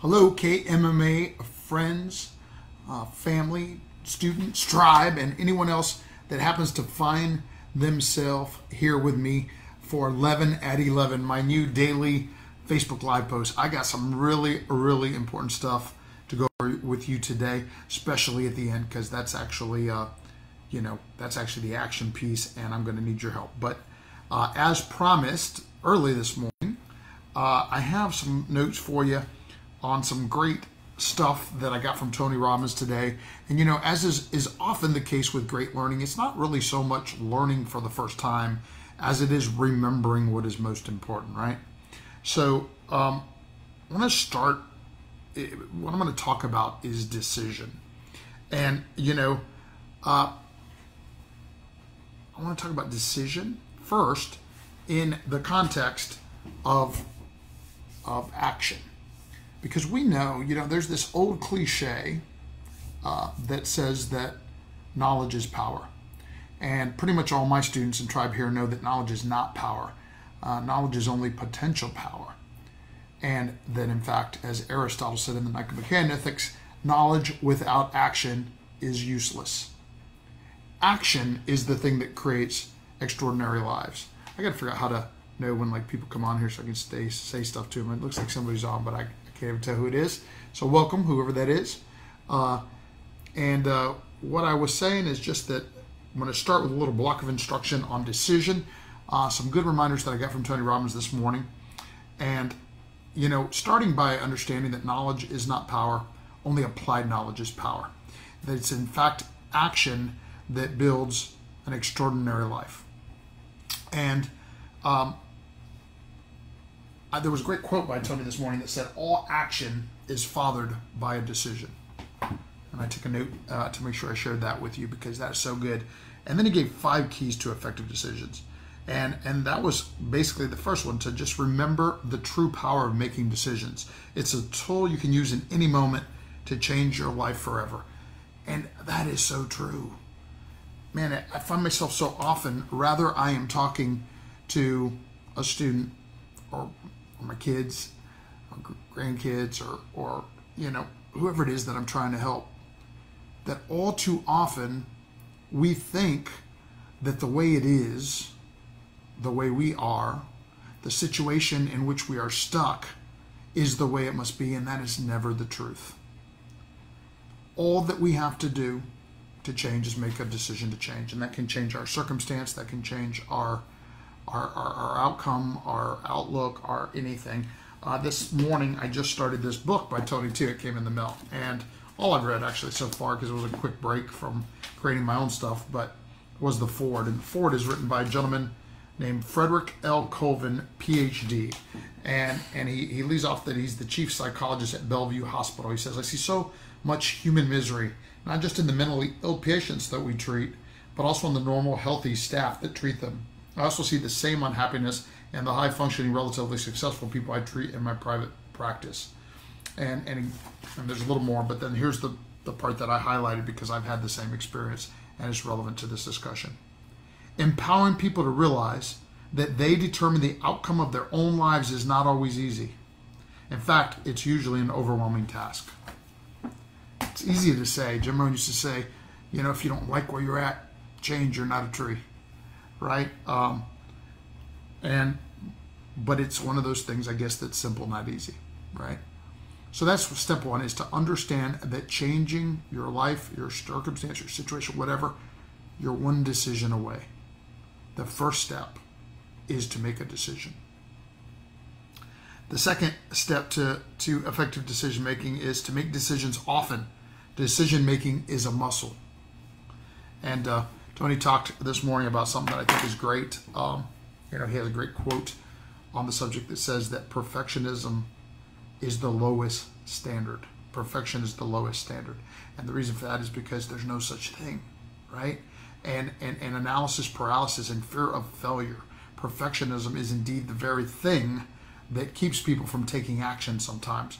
Hello, KMMA friends, family, students, tribe, and anyone else that happens to find themselves here with me for 11 at 11, my new daily Facebook Live post. I got some really important stuff to go over with you today, especially at the end, because that's actually, that's actually the action piece, and I'm going to need your help. But as promised early this morning, I have some notes for you on some great stuff that I got from Tony Robbins today. And as is often the case with great learning, it's not really so much learning for the first time as it is remembering what is most important, right? So I want to start, what I'm going to talk about is decision. And I want to talk about decision first in the context of action. Because we know, there's this old cliche that says that knowledge is power. And pretty much all my students in Tribe here know that knowledge is not power. Knowledge is only potential power. And that, in fact, as Aristotle said in the Nicomachean Ethics, knowledge without action is useless. Action is the thing that creates extraordinary lives. I got to figure out how to know when people come on here so I can say stuff to them. It looks like somebody's on, but I can't even tell who it is. So welcome, whoever that is. What I was saying is just that I'm going to start with a little block of instruction on decision. Some good reminders that I got from Tony Robbins this morning. And, starting by understanding that knowledge is not power, only applied knowledge is power. That it's in fact action that builds an extraordinary life. And there was a great quote by Tony this morning that said, all action is fathered by a decision. And I took a note to make sure I shared that with you because that is so good. And then he gave 5 keys to effective decisions. And that was basically the first one, to just remember the true power of making decisions. It's a tool you can use in any moment to change your life forever. And that is so true. Man, I find myself so often, rather I am talking to a student or my kids or grandkids or whoever it is that I'm trying to help, that all too often we think that the way it is, the way we are, the situation in which we are stuck is the way it must be, and that is never the truth. All that we have to do to change is make a decision to change, and that can change our circumstance, that can change our outcome, our outlook, our anything. This morning I just started this book by Tony too. It came in the mail, and all I've read actually so far, because it was a quick break from creating my own stuff, but was the foreword. And the foreword is written by a gentleman named Frederick L. Colvin, PhD, and he leaves off that he's the chief psychologist at Bellevue Hospital. He says, I see so much human misery, not just in the mentally ill patients that we treat, but also in the normal, healthy staff that treat them. I also see the same unhappiness in the high-functioning, relatively successful people I treat in my private practice. And there's a little more, but then here's the part that I highlighted because I've had the same experience and it's relevant to this discussion. Empowering people to realize that they determine the outcome of their own lives is not always easy. In fact, it's usually an overwhelming task. It's easy to say. Jim Rohn used to say, if you don't like where you're at, change, you're not a tree. Right? But it's one of those things, I guess, that's simple, not easy, right? So that's step 1, is to understand that changing your life, your circumstance, your situation, whatever, you're one decision away. The first step is to make a decision. The second step to effective decision making is to make decisions often. Decision making is a muscle. And Tony talked this morning about something that I think is great. He has a great quote on the subject that says that perfectionism is the lowest standard. Perfection is the lowest standard. And the reason for that is because there's no such thing, right? And analysis paralysis and fear of failure. Perfectionism is indeed the very thing that keeps people from taking action sometimes,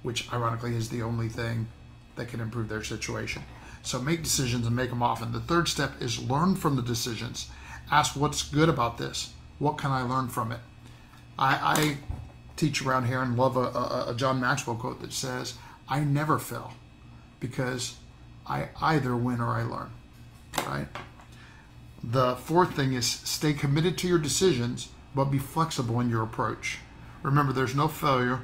which ironically is the only thing that can improve their situation. So make decisions and make them often. The third step is learn from the decisions. Ask what's good about this. What can I learn from it? I teach around here and love a John Maxwell quote that says, "I never fail because I either win or I learn," right? The fourth thing is stay committed to your decisions, but be flexible in your approach. Remember, there's no failure.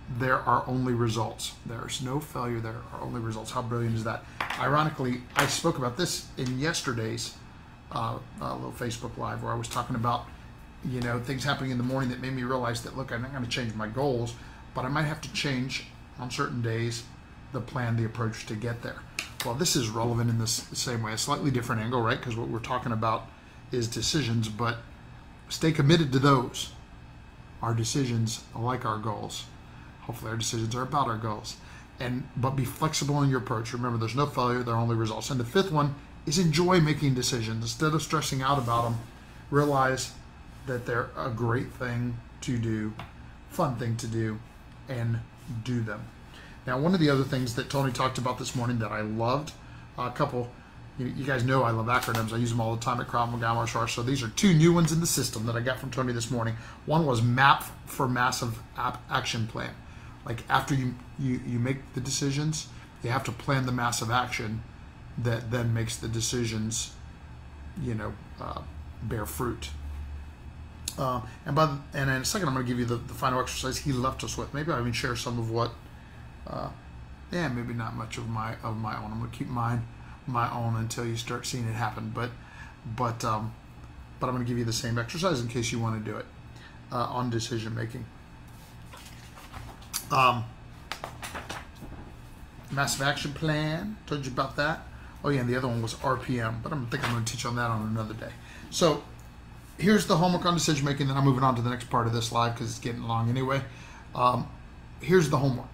There are only results. There's no failure. There are only results. How brilliant is that? Ironically, I spoke about this in yesterday's little Facebook Live where I was talking about, things happening in the morning that made me realize that, look, I'm not going to change my goals, but I might have to change on certain days the plan, the approach to get there. Well, this is relevant in this same way, a slightly different angle, right? Because what we're talking about is decisions, but stay committed to those. Our decisions are like our goals. Hopefully our decisions are about our goals. But be flexible in your approach. Remember, there's no failure, there are only results. And the fifth one is enjoy making decisions. Instead of stressing out about them, realize that they're a great thing to do, fun thing to do, and do them. Now, one of the other things that Tony talked about this morning that I loved, you guys know I love acronyms. I use them all the time at Krav Maga Martial Arts. So these are two new ones in the system that I got from Tony this morning. One was MAP for Massive Action Plan. Like after you make the decisions, you have to plan the massive action that then makes the decisions, bear fruit. And in a second, I'm going to give you the final exercise he left us with. Maybe I'll even share some of what. Maybe not much of my own. I'm going to keep my own until you start seeing it happen. But I'm going to give you the same exercise in case you want to do it on decision making. Massive action plan. Told you about that. Oh yeah, and the other one was RPM. But I think I'm going to teach on that on another day. So here's the homework on decision making. Then I'm moving on to the next part of this live because it's getting long anyway. Here's the homework.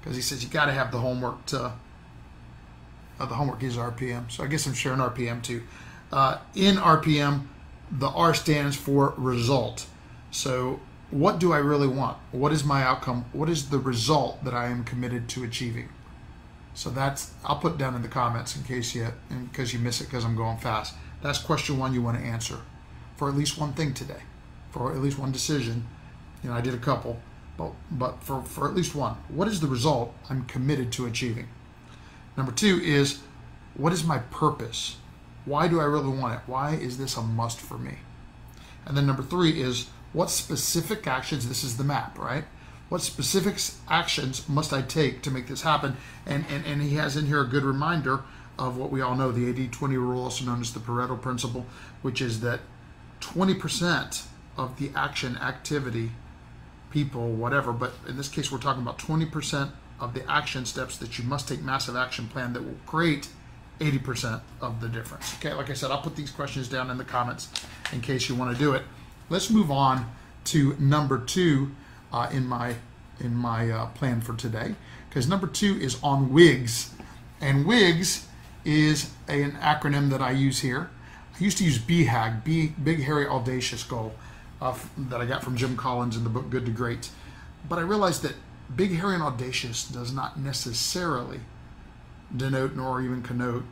Because he says you got to have the homework to. The homework is RPM, so I guess I'm sharing RPM too. In RPM, the R stands for result. So what do I really want? What is my outcome? What is the result that I am committed to achieving? So I'll put down in the comments in case you miss it because I'm going fast. That's question one you want to answer for at least one thing today, for at least one decision. I did a couple. But for at least one, what is the result I'm committed to achieving? Number two is, what is my purpose? Why do I really want it? Why is this a must for me? And then number three is, what specific actions, this is the map, right? What specific actions must I take to make this happen? And he has in here a good reminder of what we all know, the 80-20 rule, also known as the Pareto principle, which is that 20% of the action, activity, people, whatever, but in this case we're talking about 20% of the action steps that you must take massive action plan that will create 80% of the difference. Okay, like I said, I'll put these questions down in the comments in case you want to do it. Let's move on to number two in my plan for today, because number two is on WIGS, and WIGS is an acronym that I use here. I used to use BHAG, Big Hairy Audacious Goal, that I got from Jim Collins in the book Good to Great. But I realized that big, hairy, and audacious does not necessarily denote nor even connote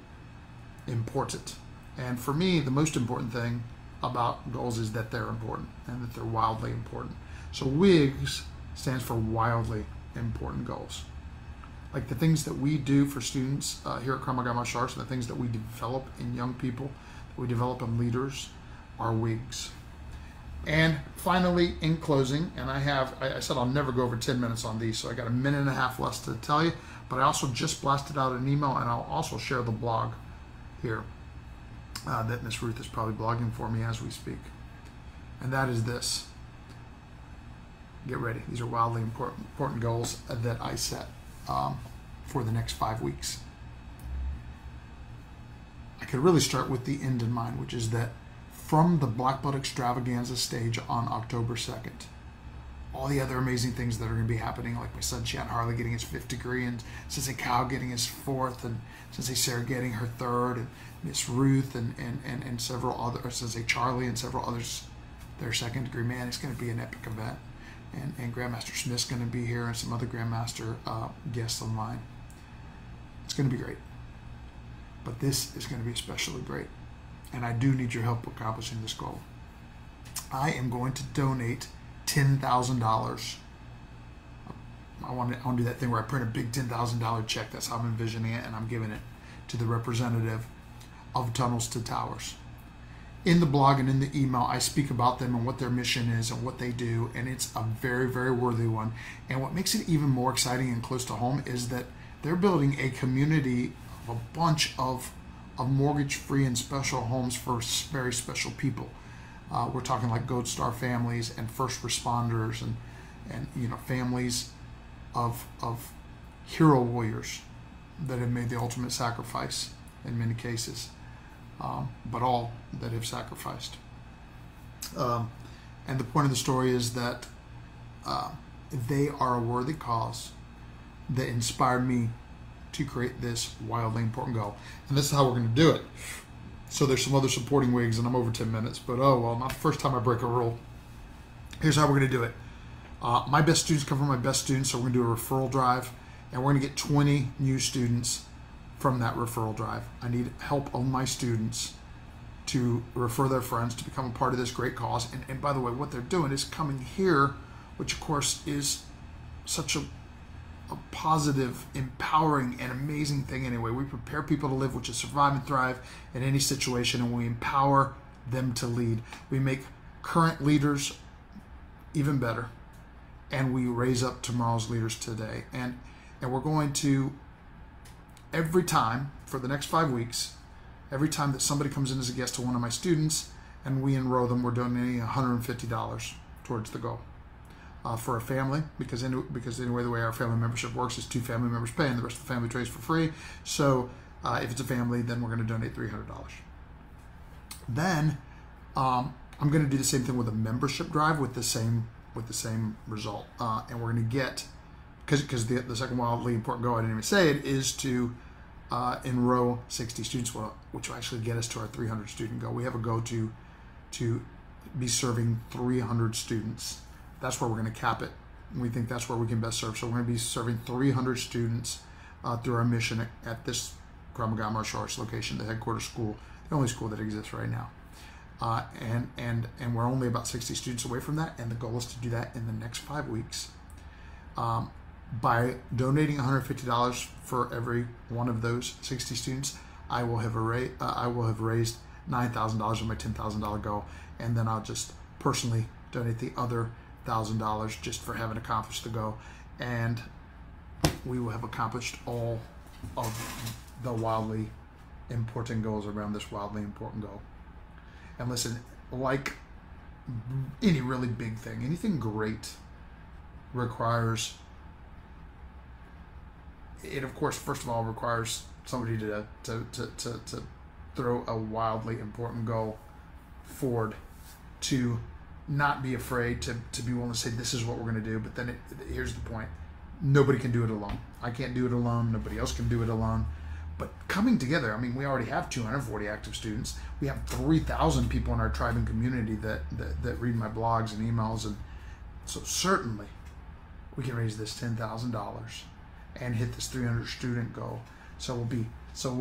important. And for me, the most important thing about goals is that they're important and that they're wildly important. So WIGS stands for wildly important goals. Like the things that we do for students here at Krav Maga Martial Arts, and the things that we develop in young people, that we develop in leaders, are WIGS. And finally, in closing, and I said I'll never go over 10 minutes on these, so I got a minute and a half left to tell you, but I also just blasted out an email, and I'll also share the blog here that Miss Ruth is probably blogging for me as we speak. And that is this. Get ready. These are wildly important goals that I set for the next 5 weeks. I could really start with the end in mind, which is that from the Black Belt Extravaganza stage on October 2nd, all the other amazing things that are going to be happening, like my son Chad Harley getting his 5th degree, and Sensei Kyle getting his 4th, and Sensei Sarah getting her 3rd, and Miss Ruth and several other, or Sensei Charlie and several others their 2nd degree. Man, it's going to be an epic event. And Grandmaster Smith's going to be here, and some other Grandmaster guests of mine. It's going to be great. But this is going to be especially great. And I do need your help accomplishing this goal. I am going to donate $10,000. I want to do that thing where I print a big $10,000 check. That's how I'm envisioning it, and I'm giving it to the representative of Tunnels to Towers. In the blog and in the email, I speak about them and what their mission is and what they do, and it's a very, very worthy one. And what makes it even more exciting and close to home is that they're building a community of a bunch of mortgage-free and special homes for very special people. We're talking like Gold Star families and first responders and you know, families of hero warriors that have made the ultimate sacrifice in many cases. But all that have sacrificed. And the point of the story is that they are a worthy cause that inspired me to create this wildly important goal. And this is how we're going to do it. So there's some other supporting WIGS, and I'm over 10 minutes, but oh well, not the first time I break a rule. Here's how we're going to do it. My best students come from my best students, so we're going to do a referral drive, and we're going to get 20 new students from that referral drive. I need help of my students to refer their friends to become a part of this great cause. And by the way, what they're doing is coming here, which of course is such a positive, empowering, and amazing thing anyway. We prepare people to live, which is survive and thrive in any situation, and we empower them to lead. We make current leaders even better, and we raise up tomorrow's leaders today. And we're going to, every time for the next 5 weeks, every time that somebody comes in as a guest to one of my students and we enroll them, we're donating $150 towards the goal. For a family, because anyway, the way our family membership works is 2 family members pay and the rest of the family trades for free. So if it's a family, then we're going to donate $300. Then I'm going to do the same thing with a membership drive with the same result, and we're going to get, because the second wildly important goal, I didn't even say it, is to enroll 60 students, which will actually get us to our 300 student goal. We have a goal to be serving 300 students. That's where we're going to cap it. We think that's where we can best serve. So we're going to be serving 300 students through our mission at this Grandmaster Martial Arts location, the headquarters school, the only school that exists right now. And we're only about 60 students away from that, and the goal is to do that in the next 5 weeks. By donating $150 for every one of those 60 students, I will have raised $9,000 of my $10,000 goal, and then I'll just personally donate the other $1,000 just for having accomplished the goal, and we will have accomplished all of the wildly important goals around this wildly important goal. And listen, like any really big thing, anything great requires, it of course first of all requires somebody to throw a wildly important goal forward, to not be afraid, to be willing to say this is what we're going to do. But then here's the point: nobody can do it alone. I can't do it alone. Nobody else can do it alone. But coming together, I mean, we already have 240 active students. We have 3,000 people in our tribe and community that read my blogs and emails, and so certainly we can raise this $10,000 and hit this 300 student goal. So we'll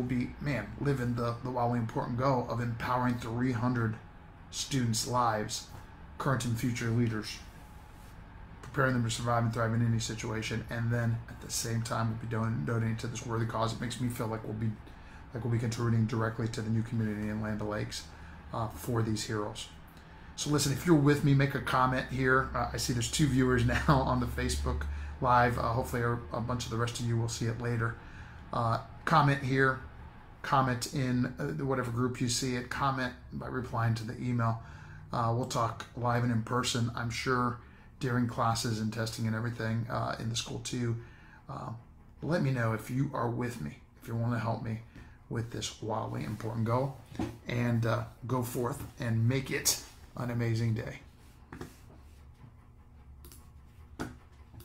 be man, living the wildly important goal of empowering 300 students' lives, current and future leaders, preparing them to survive and thrive in any situation, and then at the same time we'll be donating to this worthy cause. It makes me feel like we'll be contributing directly to the new community in Land O'Lakes for these heroes. So listen, if you're with me, make a comment here. I see there's 2 viewers now on the Facebook Live. Hopefully a bunch of the rest of you will see it later. Comment here, comment in whatever group you see it, comment by replying to the email. We'll talk live and in person, I'm sure, during classes and testing and everything in the school too. Let me know if you are with me, if you want to help me with this wildly important goal, and go forth and make it an amazing day.